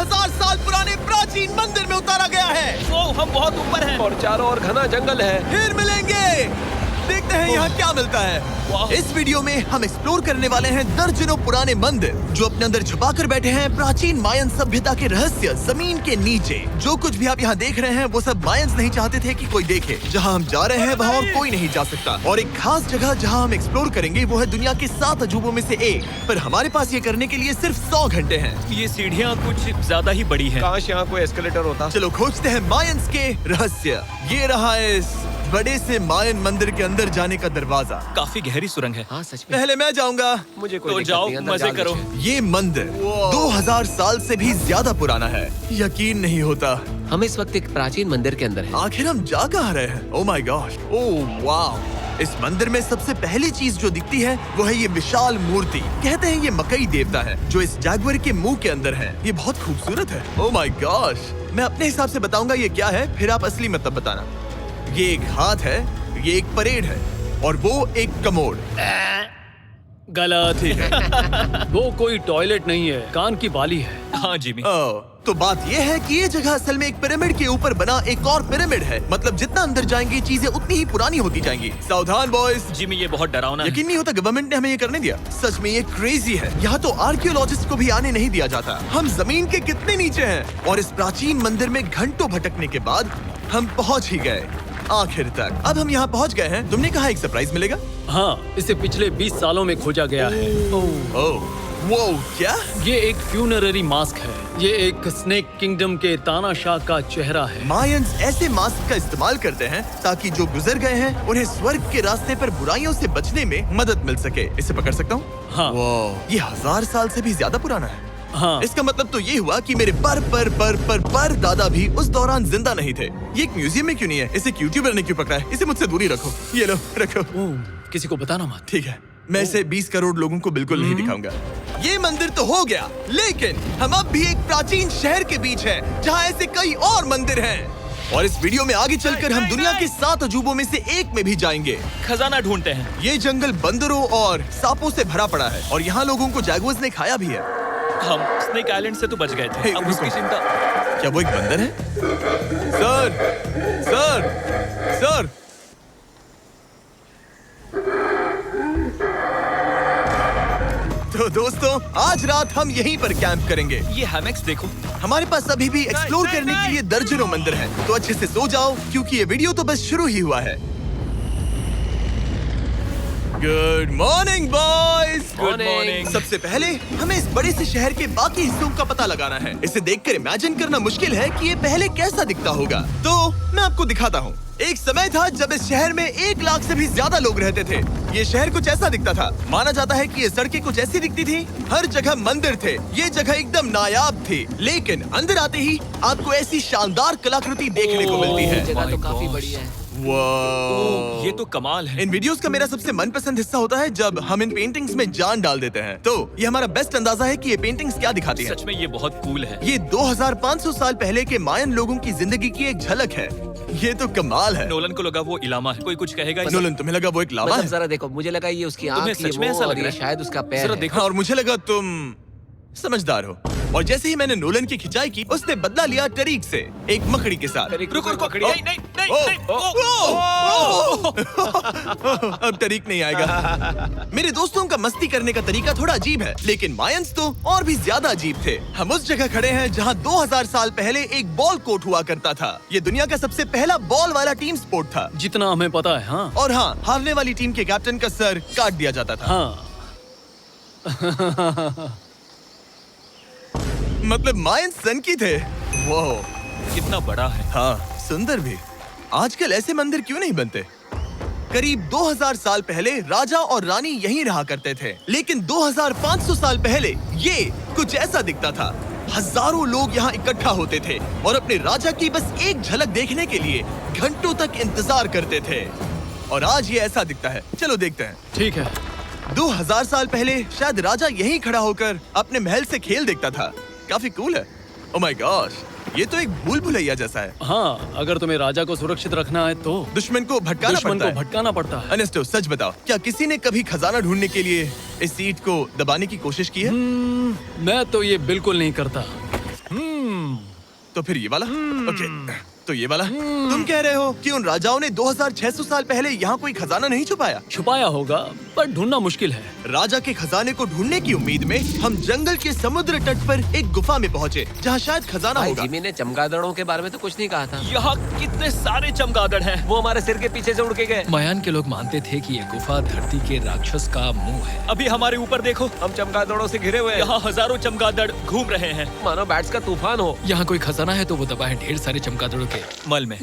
2000 साल पुराने प्राचीन मंदिर में उतारा गया है। वो हम बहुत ऊपर हैं और चारों ओर घना जंगल है। फिर मिलेंगे, देखते हैं यहाँ क्या मिलता है। इस वीडियो में हम एक्सप्लोर करने वाले हैं दर्जनों पुराने मंदिर जो अपने अंदर छुपा कर बैठे हैं प्राचीन मायन सभ्यता के रहस्य जमीन के नीचे। जो कुछ भी आप यहाँ देख रहे हैं वो सब मायंस नहीं चाहते थे कि कोई देखे। जहाँ हम जा रहे हैं वहाँ और कोई नहीं जा सकता। और एक खास जगह जहाँ हम एक्सप्लोर करेंगे वो है दुनिया के 7 अजूबों में से एक। पर हमारे पास ये करने के लिए सिर्फ 100 घंटे हैं। ये सीढ़ियाँ कुछ ज्यादा ही बड़ी हैं। काश यहाँ कोई एस्केलेटर होता। चलो खोजते हैं मायंस के रहस्य। ये रहा इस बड़े से मायन मंदिर के अंदर जाने का दरवाजा। काफी गहरी सुरंग है। हाँ सच में। पहले मैं जाऊंगा। मुझे कोई तो दिक्कत जाओ, नहीं, अंदर मजे जाल करो। बिछे। ये मंदिर 2000 साल से भी ज्यादा पुराना है। यकीन नहीं होता। हम इस वक्त एक प्राचीन मंदिर के अंदर हैं। आखिर हम जा कहाँ रहे हैं? ओह माय गॉड, ओह वाह। इस मंदिर में सबसे पहली चीज जो दिखती है वो है ये विशाल मूर्ति। कहते हैं ये मकई देवता है जो इस जैगुआर के मुंह के अंदर है। ये बहुत खूबसूरत है। Oh my gosh. मैं अपने हिसाब से बताऊंगा ये क्या है, फिर आप असली मतलब बताना। ये एक हाथ है, ये एक परेड है और वो एक कमोड। गलत। ठीक है। वो कोई टॉयलेट नहीं है, कान की बाली है। हाँ जिमी। तो बात ये है कि ये जगह असल में एक पिरामिड के ऊपर बना एक और पिरामिड है। मतलब जितना अंदर जाएंगे चीजें उतनी ही पुरानी होती जाएंगी। सावधान बॉयज। जिमी ये बहुत डरावना है। यकीन नहीं होता गवर्नमेंट ने हमें ये करने दिया। सच में ये क्रेजी है। यहाँ तो आर्कियोलॉजिस्ट को भी आने नहीं दिया जाता। हम जमीन के कितने नीचे हैं और इस प्राचीन मंदिर में घंटों भटकने के बाद हम पहुँच ही गए आखिर तक। अब हम यहाँ पहुँच गए हैं। तुमने कहा एक सरप्राइज मिलेगा। हाँ, इसे पिछले 20 सालों में खोजा गया है। ओह वो क्या? ये एक फ्यूनररी मास्क है। ये एक स्नेक किंगडम के तानाशाह का चेहरा है। मायंस ऐसे मास्क का इस्तेमाल करते हैं ताकि जो गुजर गए हैं उन्हें स्वर्ग के रास्ते पर बुराइयों से बचने में मदद मिल सके। इसे पकड़ सकता हूँ? हाँ। ये 1000 साल से भी ज्यादा पुराना है। हाँ। इसका मतलब तो ये हुआ कि मेरे पर दादा भी उस दौरान जिंदा नहीं थे। ये एक म्यूजियम में क्यों नहीं है? इसे यूट्यूबर ने क्यों पकड़ा है? इसे मुझसे दूरी रखो। ये लो रखो। ओह, किसी को बताना मत। ठीक है, मैं इसे 20 करोड़ लोगों को बिल्कुल नहीं दिखाऊंगा। ये मंदिर तो हो गया, लेकिन हम अब भी एक प्राचीन शहर के बीच हैं, जहाँ ऐसे कई और मंदिर हैं। और इस वीडियो में आगे चलकर हम दुनिया के 7 अजूबों में से एक में भी जाएंगे। खजाना ढूंढते हैं। ये जंगल बंदरों और सांपों से भरा पड़ा है और यहाँ लोगों को जैगुआर्स ने खाया भी है। हम स्नेक आइलैंड से तो बच गए थे। हे, अब उसकी रुको। चिंता। क्या वो एक बंदर है? Sir, sir, sir. तो दोस्तों आज रात हम यहीं पर कैंप करेंगे। ये हैमेक्स देखो। हमारे पास अभी भी एक्सप्लोर करने के लिए दर्जनों मंदिर हैं। तो अच्छे से सो जाओ क्योंकि ये वीडियो तो बस शुरू ही हुआ है। Good morning boys. Good morning. सबसे पहले हमें इस बड़े से शहर के बाकी हिस्सों का पता लगाना है। इसे देखकर इमेजिन करना मुश्किल है कि ये पहले कैसा दिखता होगा। तो मैं आपको दिखाता हूँ। एक समय था जब इस शहर में 1 लाख से भी ज्यादा लोग रहते थे। ये शहर कुछ ऐसा दिखता था। माना जाता है कि ये सड़कें कुछ ऐसी दिखती थी। हर जगह मंदिर थे। ये जगह एकदम नायाब थी। लेकिन अंदर आते ही आपको ऐसी शानदार कलाकृति देखने को मिलती है। जगह तो my काफी gosh। बड़ी है। वाह। ये तो कमाल है। इन वीडियोस का मेरा सबसे मनपसंद हिस्सा होता है जब हम इन पेंटिंग्स में जान डाल देते हैं। तो ये हमारा बेस्ट अंदाजा है कि ये पेंटिंग्स क्या दिखाती हैं। सच में ये बहुत कूल है। ये 2500 साल पहले के मायन लोगों की जिंदगी की एक झलक है। ये तो कमाल है। नोलन को लगा वो इलामा है। कोई कुछ कहेगा इसे? नोलन, तुम्हें लगा वो एक लावा मतलब है? जरा देखो, मुझे लगा ये उसकी तुम्हें आंख, सच में ये ऐसा वो, लग और रहा ये है? शायद उसका पैर जरा है। देखो। हाँ, और मुझे लगा तुम समझदार हो। और जैसे ही मैंने नोलन की खिंचाई की, उसने बदला लिया टरीक से, एक मकड़ी के साथ। रुको रुको। पकड़ी। नहीं नहीं नहीं ओ, नहीं। अब तरीक नहीं आएगा। मेरे दोस्तों का मस्ती करने का तरीका थोड़ा अजीब है, लेकिन मायंस तो और भी ज्यादा अजीब थे। हम उस जगह खड़े हैं जहां 2000 साल पहले एक बॉल कोर्ट हुआ करता था। ये दुनिया का सबसे पहला बॉल वाला टीम स्पोर्ट था। जितना हमें पता है। हाँ। और हाँ, हारने वाली टीम के कैप्टन का सर काट दिया जाता था। हाँ। मतलब मायंस सन की थे। वो कितना बड़ा है। हाँ, सुंदर भी। आजकल ऐसे मंदिर क्यों नहीं बनते? करीब 2000 साल पहले राजा और रानी यहीं रहा करते थे, लेकिन 2500 साल पहले ये कुछ ऐसा दिखता था। हजारों लोग यहाँ इकट्ठा होते थे और अपने राजा की बस एक झलक देखने के लिए घंटों तक इंतजार करते थे। और आज ये ऐसा दिखता है। चलो देखते हैं। ठीक है। 2000 साल पहले शायद राजा यहीं खड़ा होकर अपने महल से खेल देखता था। काफी कूल है। ओह माय गॉश, ये तो एक भूल भुलैया जैसा है। हाँ, अगर तुम्हें राजा को सुरक्षित रखना है तो दुश्मन को भटकाना दुश्मन पड़ता को है। भटकाना पड़ता है। अनेस्टो, सच बताओ, क्या किसी ने कभी खजाना ढूंढने के लिए इस सीट को दबाने की कोशिश की है? मैं तो ये बिल्कुल नहीं करता। तो फिर ये वाला। ओके, तो ये वाला। तुम कह रहे हो कि उन राजाओं ने 2600 साल पहले यहाँ कोई खजाना नहीं छुपाया? छुपाया होगा पर ढूंढना मुश्किल है। राजा के खजाने को ढूंढने की उम्मीद में हम जंगल के समुद्र तट पर एक गुफा में पहुँचे जहाँ शायद खजाना भाई होगा। जिमी ने चमगादड़ों के बारे में तो कुछ नहीं कहा था। यहाँ कितने सारे चमगादड़ हैं। वो हमारे सिर के पीछे से उड़ के गए। मायान के लोग मानते थे कि ये गुफा धरती के राक्षस का मुंह है। अभी हमारे ऊपर देखो, हम चमगादड़ों से घिरे हुए हैं। यहाँ हजारों चमगादड़ घूम रहे हैं। मानो बैट्स का तूफान हो। यहाँ कोई खजाना है तो वो दबा है ढेर सारे चमगादड़ों के मल में।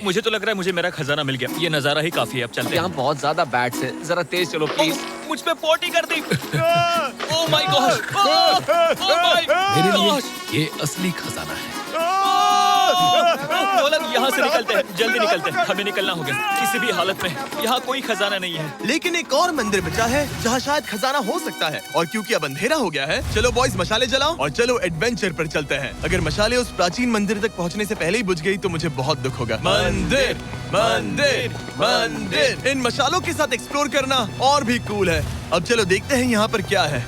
मुझे तो लग रहा है मुझे मेरा खजाना मिल गया। ये नजारा ही काफी है, अब चलते यहाँ हैं। बहुत ज्यादा बैट्स हैं। जरा तेज चलो प्लीज। मुझ पे पोटी कर दी। Oh my god, oh my मेरे लिए गॉड। ये असली खजाना है। नोलन, यहाँ से निकलते हैं, जल्दी निकलते हैं, हमें निकलना होगा किसी भी हालत में। यहाँ कोई खजाना नहीं है। लेकिन एक और मंदिर बचा है जहाँ शायद खजाना हो सकता है। और क्योंकि अब अंधेरा हो गया है, चलो बॉयज मशाले जलाओ और चलो एडवेंचर पर चलते हैं। अगर मशाले उस प्राचीन मंदिर तक पहुँचने से पहले ही बुझ गई तो मुझे बहुत दुख होगा। मंदिर, मंदिर, मंदिर। इन मशालों के साथ एक्सप्लोर करना और भी कूल है। अब चलो देखते हैं यहाँ पर क्या है।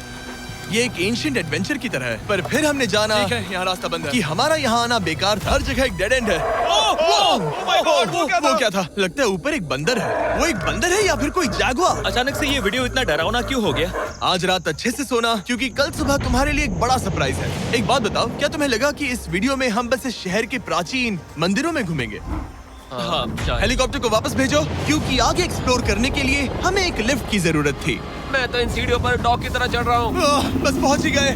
ये एक एंशिएंट एडवेंचर की तरह है, पर फिर हमने जाना ठीक है, यहाँ रास्ता बंद है। कि हमारा यहाँ आना बेकार था। हर जगह एक डेड एंड है। वो क्या था? लगता है ऊपर एक बंदर है। वो एक बंदर है या फिर कोई जैगुआर? अचानक से ये वीडियो इतना डरावना क्यों हो गया? आज रात अच्छे से सोना, क्योंकि कल सुबह तुम्हारे लिए एक बड़ा सरप्राइज है। एक बात बताओ, क्या तुम्हें लगा कि इस वीडियो में हम बस इस शहर के प्राचीन मंदिरों में घूमेंगे? हाँ, शायद। हेलीकॉप्टर को वापस भेजो, क्योंकि आगे एक्सप्लोर करने के लिए हमें एक लिफ्ट की जरूरत थी। मैं तो इन सीढ़ियों पर डॉग की तरह चढ़ रहा हूँ। बस पहुंच ही गए।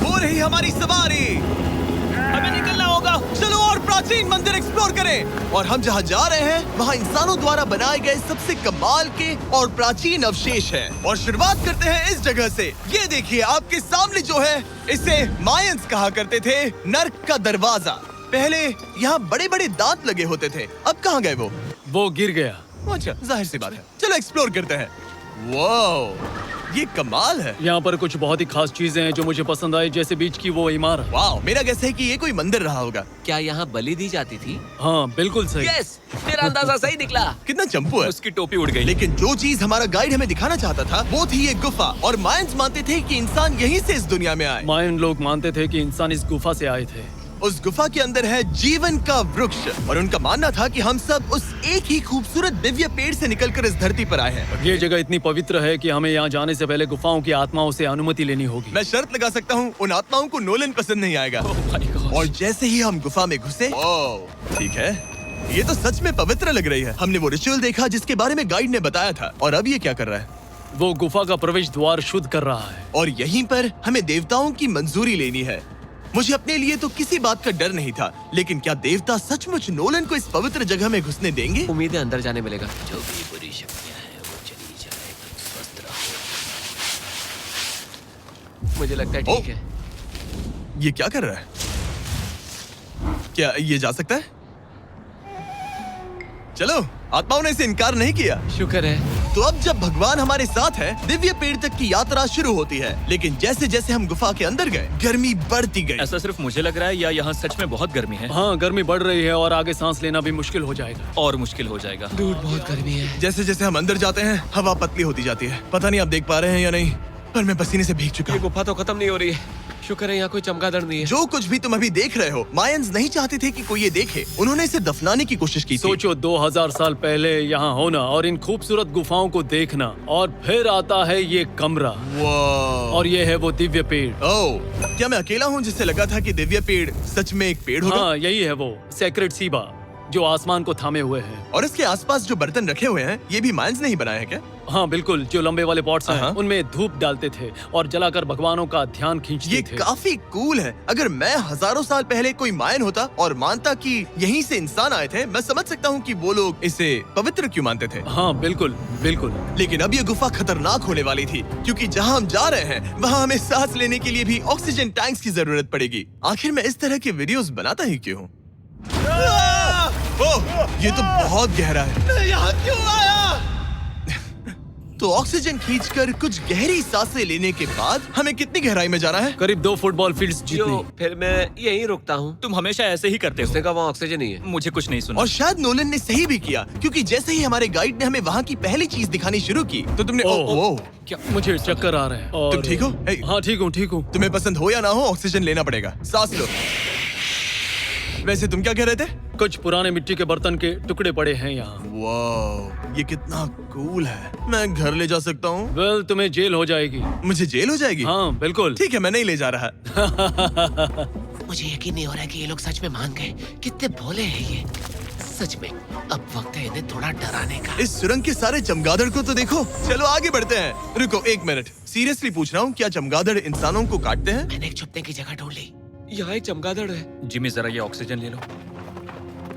हो रही हमारी सवारी। हमें निकलना होगा। चलो और प्राचीन मंदिर एक्सप्लोर करें। और हम जहाँ जा रहे हैं वहाँ इंसानों द्वारा बनाए गए सबसे कमाल के और प्राचीन अवशेष हैं। और शुरुआत करते हैं इस जगह से। ये देखिए आपके सामने जो है, इसे मायंस कहा करते थे नर्क का दरवाजा। पहले यहाँ बड़े बड़े दांत लगे होते थे, अब कहाँ गए वो? वो गिर गया। अच्छा, जाहिर सी बात है। चलो एक्सप्लोर करते हैं। वाओ, ये कमाल है। यहाँ पर कुछ बहुत ही खास चीजें हैं जो मुझे पसंद आई, जैसे बीच की वो इमारत। वाओ, मेरा गेस है कि ये कोई मंदिर रहा होगा। क्या यहाँ बलि दी जाती थी? हाँ बिल्कुल सही। यस, मेरा अंदाजा सही निकला। कितना चंपू है। उसकी टोपी उड़ गई। लेकिन जो चीज हमारा गाइड हमें दिखाना चाहता था वो थी ये गुफा। और मायंस मानते थे कि इंसान यहीं से इस दुनिया में आए। मायन लोग मानते थे कि इंसान इस गुफा से आए थे। उस गुफा के अंदर है जीवन का वृक्ष और उनका मानना था कि हम सब उस एक ही खूबसूरत दिव्य पेड़ से निकलकर इस धरती पर आए हैं। ये जगह इतनी पवित्र है कि हमें यहाँ जाने से पहले गुफाओं की आत्माओं से अनुमति लेनी होगी। मैं शर्त लगा सकता हूँ उन आत्माओं को नोलन पसंद नहीं आएगा। ओह माय गॉड। और जैसे ही हम गुफा में घुसे, ठीक है, ये तो सच में पवित्र लग रही है। हमने वो रिचुअल देखा जिसके बारे में गाइड ने बताया था। और अब ये क्या कर रहा है? वो गुफा का प्रवेश द्वार शुद्ध कर रहा है। और यहीं पर हमें देवताओं की मंजूरी लेनी है। मुझे अपने लिए तो किसी बात का डर नहीं था, लेकिन क्या देवता सचमुच नोलन को इस पवित्र जगह में घुसने देंगे? उम्मीद है अंदर जाने मिलेगा। जो भी बुरी शक्तियाँ हैं वो चली जाए, तुम स्वस्थ रहो। मुझे लगता है ठीक है। ये क्या कर रहा है? क्या ये जा सकता है? चलो, आत्माओं ने इसे इनकार नहीं किया। शुक्र है। तो अब जब भगवान हमारे साथ है, दिव्य पेड़ तक की यात्रा शुरू होती है। लेकिन जैसे जैसे हम गुफा के अंदर गए, गर्मी बढ़ती गई। ऐसा सिर्फ मुझे लग रहा है या यहाँ सच में बहुत गर्मी है? हाँ, गर्मी बढ़ रही है और आगे सांस लेना भी मुश्किल हो जाएगा। और मुश्किल हो जाएगा। दूर बहुत गर्मी है। जैसे जैसे हम अंदर जाते हैं, हवा पतली होती जाती है। पता नहीं आप देख पा रहे हैं या नहीं, पर मैं पसीने से भीग चुका ये हूँ। गुफा तो खत्म नहीं हो रही है। शुक्र है यहाँ कोई चमगादड़ नहीं है। जो कुछ भी तुम अभी देख रहे हो, मायंस नहीं चाहते थे कि कोई ये देखे। उन्होंने इसे दफनाने की कोशिश की थी। सोचो 2000 साल पहले यहाँ होना और इन खूबसूरत गुफाओं को देखना, और फिर आता है ये कमरा वाह। और ये है वो दिव्य पेड़। ओह, क्या मैं अकेला हूँ जिससे लगा था कि दिव्य पेड़ सच में एक पेड़ होगा? हाँ, यही है वो सेक्रेड सीबा जो आसमान को थामे हुए है। और इसके आसपास जो बर्तन रखे हुए हैं, ये भी मायंस ने ही बनाए हैं क्या? हाँ बिल्कुल, जो लंबे वाले पॉट्स हैं, हाँ। उनमें धूप डालते थे और जलाकर भगवानों का ध्यान खींचते ये थे। काफी कूल है। अगर मैं हजारों साल पहले कोई मायन होता और मानता कि यहीं से इंसान आए थे, मैं समझ सकता हूँ कि वो लोग इसे पवित्र क्यों मानते थे। हाँ बिल्कुल बिल्कुल। लेकिन अब ये गुफा खतरनाक होने वाली थी, क्योंकि जहाँ हम जा रहे हैं वहाँ हमें सांस लेने के लिए भी ऑक्सीजन टैंक्स की जरूरत पड़ेगी। आखिर मैं इस तरह के वीडियोस बनाता ही क्यों हूँ? ओह, ये तो बहुत गहरा है। मैं यहाँ क्यों आया? तो ऑक्सीजन खींचकर कुछ गहरी सांसें लेने के बाद हमें कितनी गहराई में जाना है? करीब 2 फुटबॉल फील्ड्स जो जितनी। फिर मैं यहीं रुकता हूँ। तुम हमेशा ऐसे ही करते उसने हो। कहा वहाँ ऑक्सीजन नहीं है। मुझे कुछ नहीं सुना। और शायद नोलन ने सही भी किया, क्योंकि जैसे ही हमारे गाइड ने हमें वहाँ की पहली चीज दिखानी शुरू की तो तुमने ओह। क्या? मुझे चक्कर आ रहे हैं। और तुम ठीक हो? हे। हाँ ठीक हूँ ठीक हूँ। तुम्हें पसंद हो या ना हो, ऑक्सीजन लेना पड़ेगा। सांस लो। वैसे तुम क्या कह रहे थे? कुछ पुराने मिट्टी के बर्तन के टुकड़े पड़े हैं यहाँ। वाह, ये कितना कूल है। मैं घर ले जा सकता हूँ? वेल, तुम्हें जेल हो जाएगी। मुझे जेल हो जाएगी? हाँ, बिल्कुल। ठीक है, मैं नहीं ले जा रहा। मुझे यकीन नहीं हो रहा है कि ये लोग सच में मान गए। कितने भोले हैं ये। सच में अब वक्त है इन्हें थोड़ा डराने का। इस सुरंग के सारे चमगादड़ को तो देखो। चलो आगे बढ़ते हैं। रुको 1 मिनट, सीरियसली पूछ रहा हूँ, क्या चमगादड़ इंसानों को काटते हैं? मैंने एक छुपने की जगह ढूंढ ली। यहाँ एक चमगादड़ है। जिमी जरा ये ऑक्सीजन ले लो।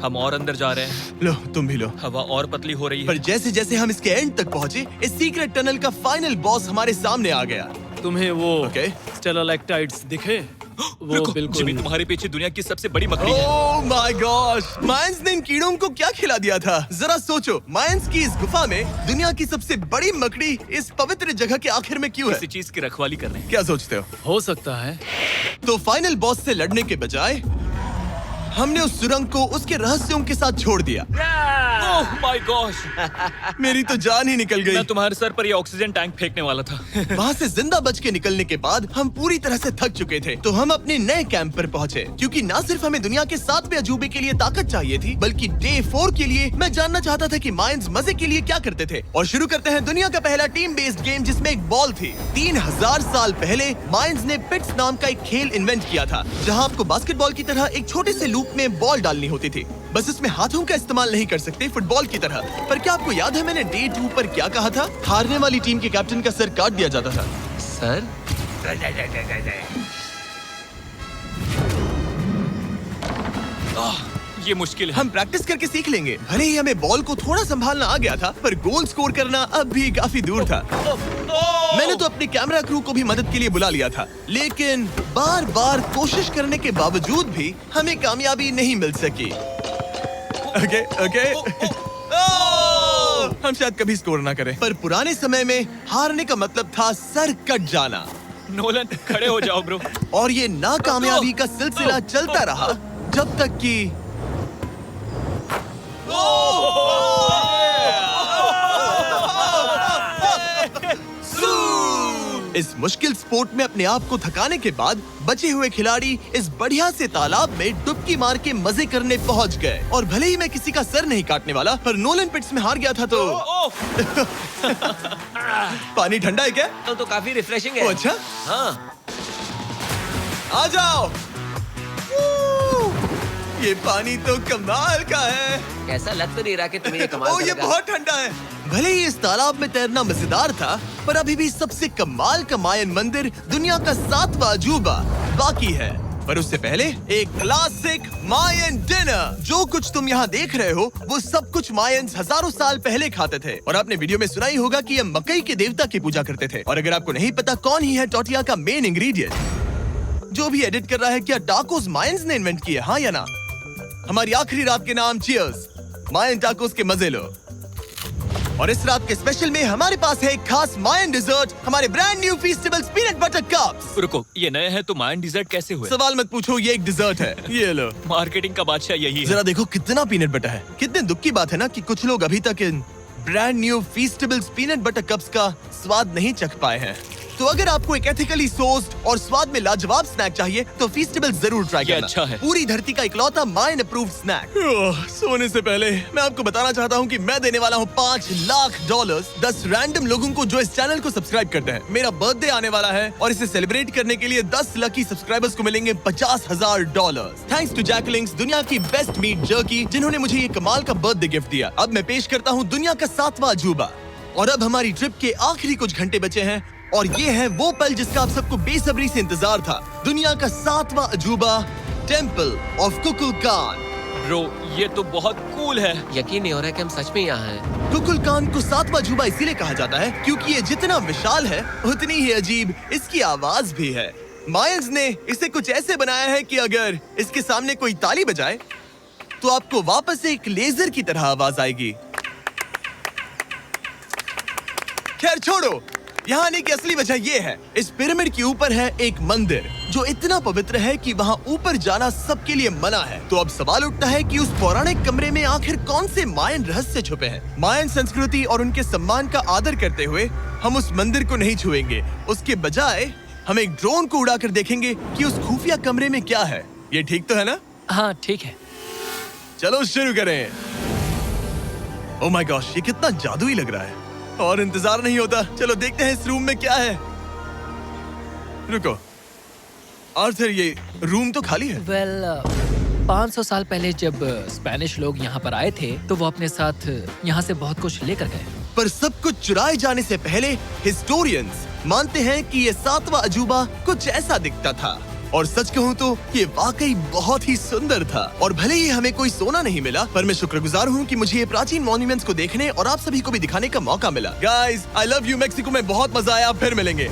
हम और अंदर जा रहे हैं। लो, तुम भी लो। हवा और पतली हो रही पर है। जैसे जैसे हम इसके एंड तक पहुँचे, इस सीक्रेट टनल का फाइनल बॉस हमारे सामने आ गया। तुम्हें वो ओके। स्टेलाक्टाइट्स दिखे? वो रुको, बिल्कुल। जिमी तुम्हारे पीछे दुनिया की सबसे बड़ी मकड़ी है। ओह माय गॉश, मायंस ने इन कीड़ों को क्या खिला दिया था? जरा सोचो, मायंस की इस गुफा में दुनिया की सबसे बड़ी मकड़ी इस पवित्र जगह के आखिर में क्यों है? किसी चीज की रखवाली कर रहे हैं। क्या सोचते हो? हो सकता है। तो फाइनल बॉस से लड़ने के बजाय हमने उस सुरंग को उसके रहस्यों के साथ छोड़ दिया। ओह माय गॉश, मेरी तो जान ही निकल गई। मैं तुम्हारे सर पर ये ऑक्सीजन टैंक फेंकने वाला था। वहाँ से जिंदा बच के निकलने के बाद हम पूरी तरह से थक चुके थे, तो हम अपने नए कैंप पर पहुँचे। क्योंकि न सिर्फ हमें दुनिया के 7वें अजूबे के लिए ताकत चाहिए थी, बल्कि डे 4 के लिए मैं जानना चाहता था कि मायंस मजे के लिए क्या करते थे। और शुरू करते हैं दुनिया का पहला टीम बेस्ड गेम, जिसमें एक बॉल थी। 3000 साल पहले मायंस ने पिट्स नाम का एक खेल इन्वेंट किया था, जहाँ आपको बास्केटबॉल की तरह एक छोटे से लूप में बॉल डालनी होती थी। बस इसमें हाथों का इस्तेमाल नहीं कर सकते, फुटबॉल की तरह। पर क्या आपको याद है मैंने डे 2 पर क्या कहा था? हारने वाली टीम के कैप्टन का सर काट दिया जाता था। सर, ये मुश्किल है। हम प्रैक्टिस करके सीख लेंगे। भले ही हमें बॉल को थोड़ा संभालना आ गया था, पर गोल स्कोर करना अब भी काफी दूर था। मैंने तो अपने कैमरा क्रू को भी मदद के लिए बुला लिया था, लेकिन बार बार कोशिश करने के बावजूद भी हमें कामयाबी नहीं मिल सकी। ओके। हम शायद कभी स्कोर ना करें, पर पुराने समय में हारने का मतलब था सर कट जाना। नोलन, खड़े हो जाओ ब्रो। और ये नाकामयाबी का सिलसिला चलता रहा जब तक कि इस मुश्किल स्पोर्ट में अपने आप को थकाने के बाद बचे हुए खिलाड़ी इस बढ़िया से तालाब में डुबकी मार के मजे करने पहुंच गए। और भले ही मैं किसी का सर नहीं काटने वाला, पर नोलन पिट्स में हार गया था तो पानी ठंडा है क्या? तो काफी रिफ्रेशिंग ओ, है। अच्छा, हाँ, आ जाओ। ये पानी तो कमाल का है। कैसा लग तो नहीं रहा कि तुम्हें ये कमाल ओ, ये करेगा। बहुत ठंडा है। भले ही इस तालाब में तैरना मजेदार था, पर अभी भी सबसे कमाल का मायन मंदिर, दुनिया का 7वां अजूबा बाकी है। पर उससे पहले एक क्लासिक मायन डिनर। जो कुछ तुम यहाँ देख रहे हो, वो सब कुछ मायंस हजारों साल पहले खाते थे। और आपने वीडियो में सुना ही होगा कि ये मकई के देवता की पूजा करते थे। और अगर आपको नहीं पता कौन ही है टोटिया का मेन इंग्रेडिएंट, जो भी एडिट कर रहा है, क्या टाकोस मायंस ने इन्वेंट किए, हाँ या ना? हमारी आखिरी रात के नाम चीयर्स, मायन टाकोस के मजे लो। और इस रात के स्पेशल में हमारे पास है एक खास मायन डिजर्ट, हमारे brand new Feastables peanut butter cups. रुको, ये नए हैं तो मायन डिजर्ट कैसे हुए? सवाल मत पूछो, ये एक डिजर्ट है। ये लो। मार्केटिंग का बादशाह यही है। जरा देखो कितना पीनट बटर है। कितने दुख की बात है ना कि कुछ लोग अभी तक इन brand new Feastables peanut butter cups का स्वाद नहीं चख पाए हैं। तो अगर आपको एक एथिकली सोर्स्ड और स्वाद में लाजवाब स्नैक चाहिए, तो फीस्टेबल्स जरूर ट्राई ये करना। अच्छा है। पूरी धरती का इकलौता मायन अप्रूव्ड स्नैक। सोने से पहले मैं आपको बताना चाहता हूँ कि मैं देने वाला हूँ $5 लाख 10 रैंडम लोगों को जो इस चैनल को सब्सक्राइब करते हैं। मेरा बर्थडे आने वाला है और इसे सेलिब्रेट करने के लिए 10 लकी सब्सक्राइबर्स को मिलेंगे $50,000। थैंक्स टू जैकलिंग्स, दुनिया की बेस्ट मीट जर्की, जिन्होंने मुझे ये कमाल का बर्थडे गिफ्ट दिया। अब मैं पेश करता हूँ दुनिया का 7वां अजूबा। और अब हमारी ट्रिप के आखिरी कुछ घंटे बचे हैं, और ये है वो पल जिसका आप सबको बेसब्री से इंतजार था। दुनिया का 7वां अजूबा, टेंपल ऑफ कुकुलकान। ब्रो, ये तो बहुत कूल है। यकीन नहीं हो रहा है कि हम सच में यहाँ हैं। कुकुलकान को 7वां अजूबा इसीलिए कहा जाता है क्योंकि ये जितना विशाल है, उतनी ही अजीब इसकी आवाज भी है। मायंस ने इसे कुछ ऐसे बनाया है कि अगर इसके सामने कोई ताली बजाए, तो आपको वापस से एक लेजर की तरह आवाज आएगी। खैर छोड़ो, यहाँ आने की असली वजह ये है, इस पिरामिड के ऊपर है एक मंदिर जो इतना पवित्र है कि वहाँ ऊपर जाना सबके लिए मना है। तो अब सवाल उठता है कि उस पौराणिक कमरे में आखिर कौन से मायन रहस्य छुपे हैं। मायन संस्कृति और उनके सम्मान का आदर करते हुए हम उस मंदिर को नहीं छुएंगे। उसके बजाय हम एक ड्रोन को उड़ाकर देखेंगे कि उस खुफिया कमरे में क्या है। ये ठीक तो है ना? हाँ ठीक है। चलो शुरू करें। ओह माय गॉश, ये कितना जादुई लग रहा है और इंतजार नहीं होता। चलो देखते हैं इस रूम में क्या है। रुको आर्थर, ये रूम तो खाली है। वेल 500 साल पहले जब स्पेनिश लोग यहाँ पर आए थे तो वो अपने साथ यहाँ से बहुत कुछ लेकर गए। पर सब कुछ चुराए जाने से पहले हिस्टोरियंस मानते हैं कि ये 7वां अजूबा कुछ ऐसा दिखता था। और सच कहूँ तो ये वाकई बहुत ही सुंदर था। और भले ही हमें कोई सोना नहीं मिला, पर मैं शुक्रगुजार हूँ कि मुझे ये प्राचीन मॉन्यूमेंट्स को देखने और आप सभी को भी दिखाने का मौका मिला। Guys, I love you. Mexico में बहुत मजा आया। फिर मिलेंगे।